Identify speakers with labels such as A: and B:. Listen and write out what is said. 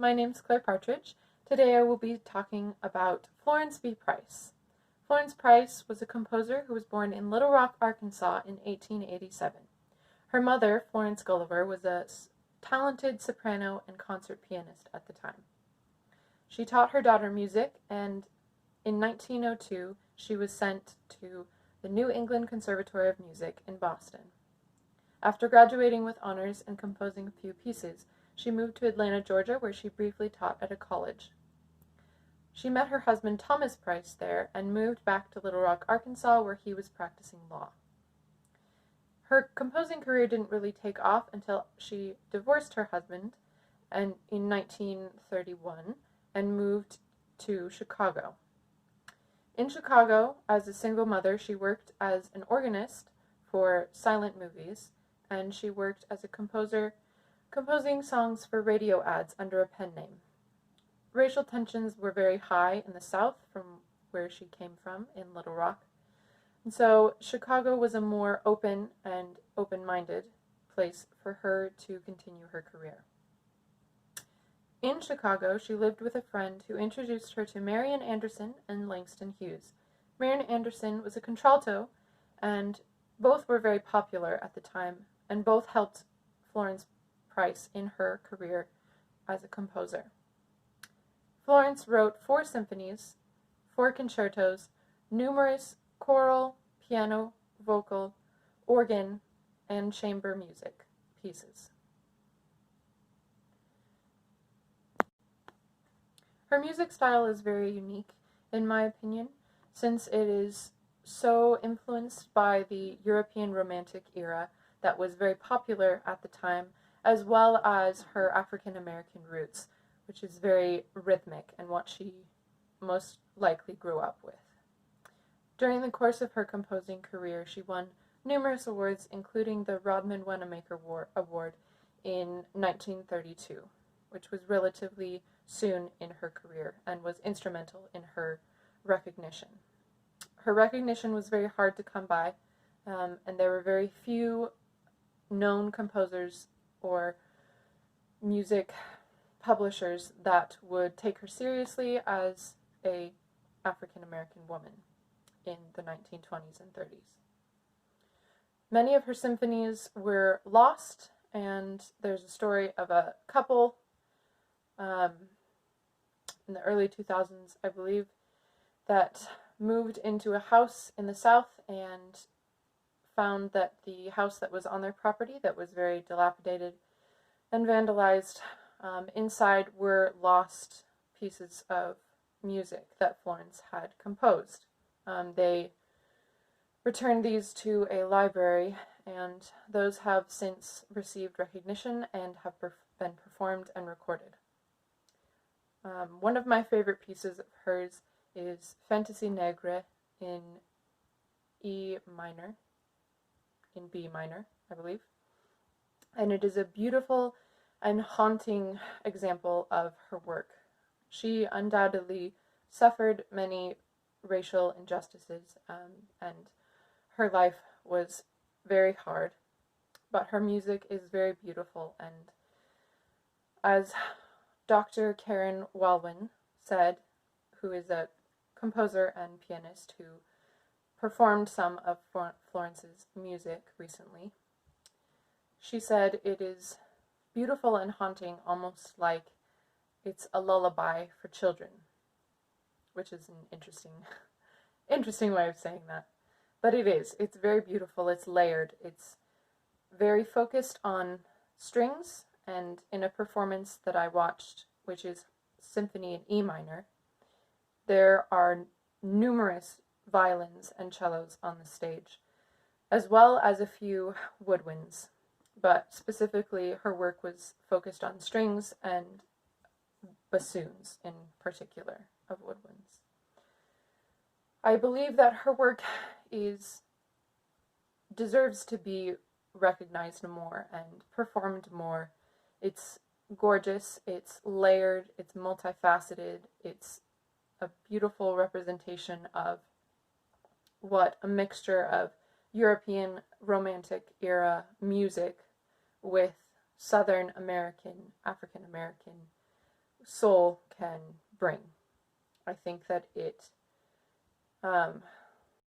A: My name's Claire Partridge. Today I will be talking about Florence B. Price. Florence Price was a composer who was born in Little Rock, Arkansas in 1887. Her mother, Florence Gulliver, was a talented soprano and concert pianist at the time. She taught her daughter music, and in 1902 she was sent to the New England Conservatory of Music in Boston. After graduating with honors and composing a few pieces, she moved to Atlanta, Georgia, where she briefly taught at a college. She met her husband Thomas Price there and moved back to Little Rock, Arkansas, where he was practicing law. Her composing career didn't really take off until she divorced her husband in 1931 and moved to Chicago. In Chicago, as a single mother, she worked as an organist for silent movies, and she worked as a composer, composing songs for radio ads under a pen name. Racial tensions were very high in the South from where she came from in Little Rock, and so Chicago was a more open and open-minded place for her to continue her career. In Chicago, she lived with a friend who introduced her to Marian Anderson and Langston Hughes. Marian Anderson was a contralto, and both were very popular at the time, and both helped Florence Price in her career as a composer. Florence wrote 4 symphonies, 4 concertos, numerous choral, piano, vocal, organ, and chamber music pieces. Her music style is very unique, in my opinion, since it is so influenced by the European Romantic era that was very popular at the time, as well as her African American roots, which is very rhythmic and what she most likely grew up with. During the course of her composing career, she won numerous awards, including the Rodman Wanamaker Award in 1932, which was relatively soon in her career and was instrumental in her recognition. Her recognition was very hard to come by, and there were very few known composers or music publishers that would take her seriously as an African-American woman in the 1920s and 30s. Many of her symphonies were lost, and there's a story of a couple in the early 2000s, I believe, that moved into a house in the South and found that the house that was on their property, that was very dilapidated and vandalized, inside were lost pieces of music that Florence had composed. They returned these to a library, and those have since received recognition and have been performed and recorded. One of my favorite pieces of hers is Fantasy Negre in E minor, in B minor, I believe. And it is a beautiful and haunting example of her work. She undoubtedly suffered many racial injustices, and her life was very hard, but her music is very beautiful, and as Dr. Karen Walwyn said, who is a composer and pianist who performed some of Florence's music recently, she said it is beautiful and haunting, almost like it's a lullaby for children, which is an interesting way of saying that. But it is. It's very beautiful. It's layered. It's very focused on strings, and in a performance that I watched, which is Symphony in E minor, there are numerous violins and cellos on the stage, as well as a few woodwinds, but specifically her work was focused on strings and bassoons in particular of woodwinds. I believe that her work deserves to be recognized more and performed more. It's gorgeous, it's layered, it's multifaceted, it's a beautiful representation of what a mixture of European Romantic era music with Southern American, African American soul can bring. I think that it